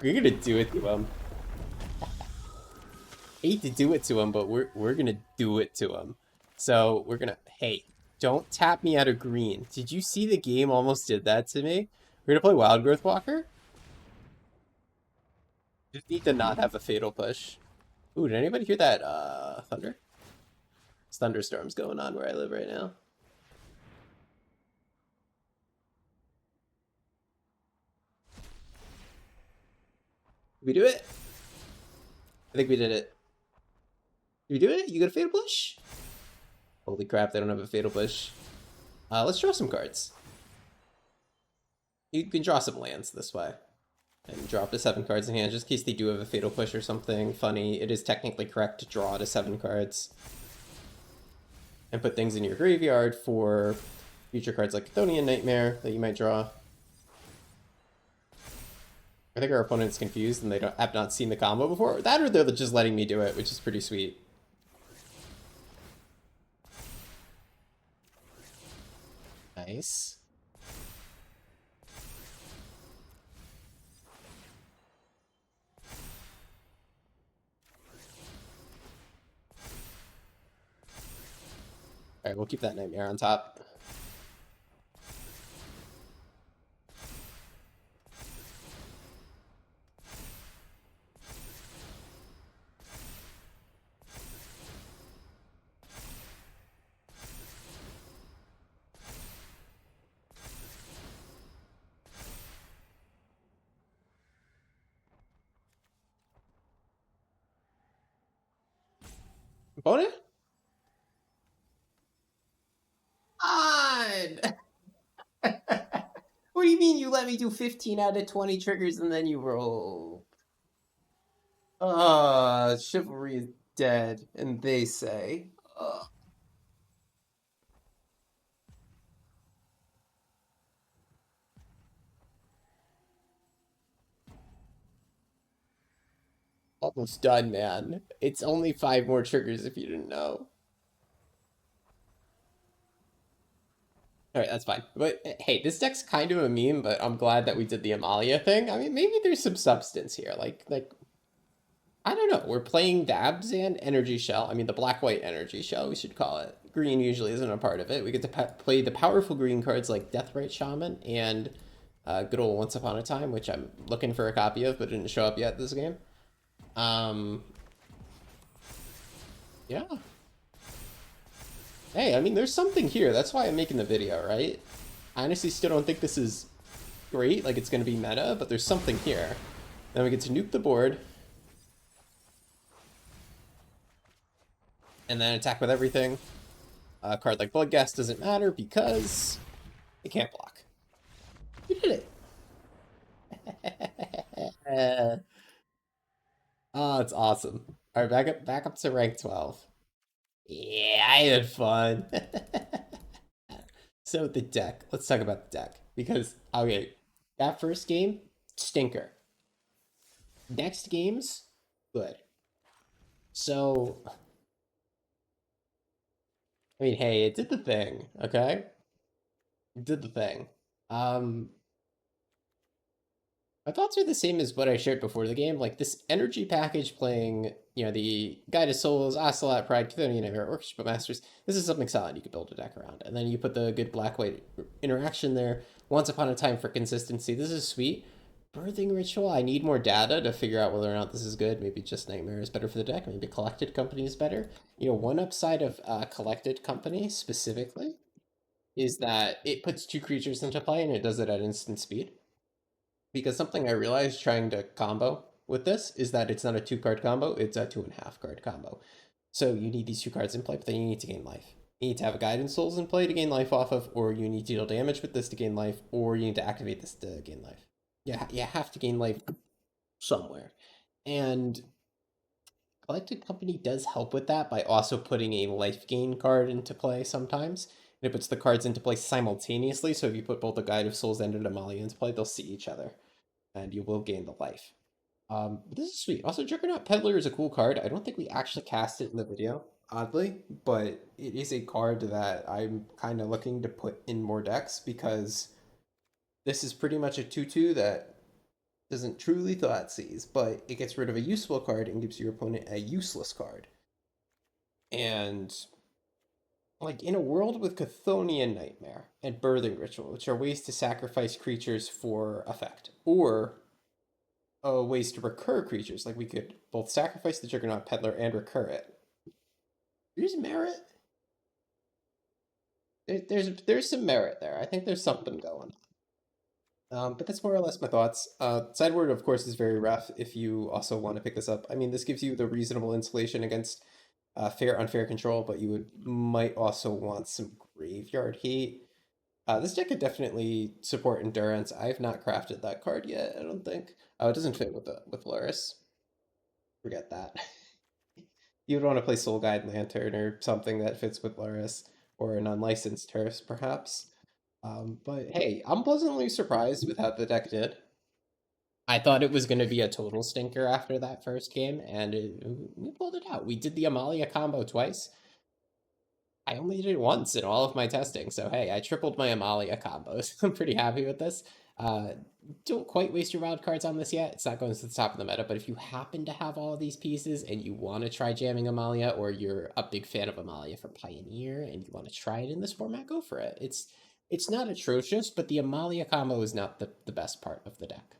S1: we're gonna do it to him. Hate to do it to him, but we're gonna do it to him. So we're gonna, hey, don't tap me out of green. Did you see the game almost did that to me? We're gonna play Wild Growth Walker. Just need to not have a fatal push. Ooh, did anybody hear that thunder? There's thunderstorms going on where I live right now. Did we do it? I think we did it. Did we do it? You got a fatal push? Holy crap, they don't have a fatal push. Let's draw some cards. You can draw some lands this way. And draw up to 7 cards in hand, just in case they do have a fatal push or something funny. It is technically correct to draw to 7 cards. And put things in your graveyard for future cards like Chthonian Nightmare that you might draw. I think our opponent's confused and they have not seen the combo before. That or they're just letting me do it, which is pretty sweet. Nice. Alright, we'll keep that Nightmare on top. Opponent? On! What do you mean you let me do 15 out of 20 triggers and then you roll? Chivalry is dead, and they say. Almost done, man. It's only 5 more triggers if you didn't know. Alright, that's fine. But hey, this deck's kind of a meme, but I'm glad that we did the Amalia thing. I mean, maybe there's some substance here. Like I don't know. We're playing the Abzan Energy Shell. I mean, the black-white Energy Shell, we should call it. Green usually isn't a part of it. We get to play the powerful green cards like Deathrite Shaman and good old Once Upon a Time, which I'm looking for a copy of, but didn't show up yet this game. Yeah. Hey, I mean, there's something here. That's why I'm making the video, right? I honestly still don't think this is great, like it's going to be meta, but there's something here. Then we get to nuke the board. And then attack with everything. A card like Bloodghast doesn't matter because it can't block. We did it. Eh, oh, it's awesome. All right, back up to rank 12. Yeah, I had fun. So the deck. Let's talk about the deck because okay, that first game stinker. Next games good. So I mean, hey, it did the thing. Okay, it did the thing. Um, My thoughts are the same as what I shared before the game. Like this energy package playing, the Guided Souls, Ocelot, Pride, Chthonian Air, Orchestra Masters. This is something solid you could build a deck around. And then you put the good black-white interaction there. Once upon a time for consistency. This is sweet. Birthing Ritual, I need more data to figure out whether or not this is good. Maybe just Nightmare is better for the deck. Maybe Collected Company is better. One upside of Collected Company specifically is that it puts two creatures into play and it does it at instant speed. Because something I realized trying to combo with this is that it's not a two-card combo, it's a 2.5 card combo. So you need these two cards in play, but then you need to gain life. You need to have a Guidance Souls in play to gain life off of, or you need to deal damage with this to gain life, or you need to activate this to gain life. Yeah, you have to gain life somewhere. And Collected Company does help with that by also putting a life gain card into play sometimes. And it puts the cards into play simultaneously, so if you put both the Guide of Souls and an Amalia into play, they'll see each other and you will gain the life. This is sweet. Also, Juggernaut Peddler is a cool card. I don't think we actually cast it in the video, oddly, but it is a card that I'm kind of looking to put in more decks because this is pretty much a 2/2 that doesn't truly thought seize, but it gets rid of a useful card and gives your opponent a useless card. And like in a world with Chthonian Nightmare and Birthing Ritual, which are ways to sacrifice creatures for effect, or ways to recur creatures. Like we could both sacrifice the Juggernaut Peddler and recur it. There's merit. There's some merit there. I think there's something going on. But that's more or less my thoughts. Sideward, of course, is very rough if you also want to pick this up. I mean, this gives you the reasonable insulation against fair unfair control, but you might also want some graveyard heat. This deck could definitely support endurance. I've not crafted that card yet. I don't think. Oh, it doesn't fit with Lurrus. Forget that. You would want to play Soul Guide Lantern or something that fits with Lurrus or an unlicensed Terrace, perhaps. But hey, I'm pleasantly surprised with how the deck did. I thought it was going to be a total stinker after that first game, and we pulled it out. We did the Amalia combo twice. I only did it once in all of my testing, so hey, I tripled my Amalia combos. I'm pretty happy with this. Uh, don't quite waste your wild cards on this yet. It's not going to the top of the meta, but if you happen to have all of these pieces and you want to try jamming Amalia, or you're a big fan of Amalia from Pioneer and you want to try it in this format, go for it. It's not atrocious, but the Amalia combo is not the best part of the deck.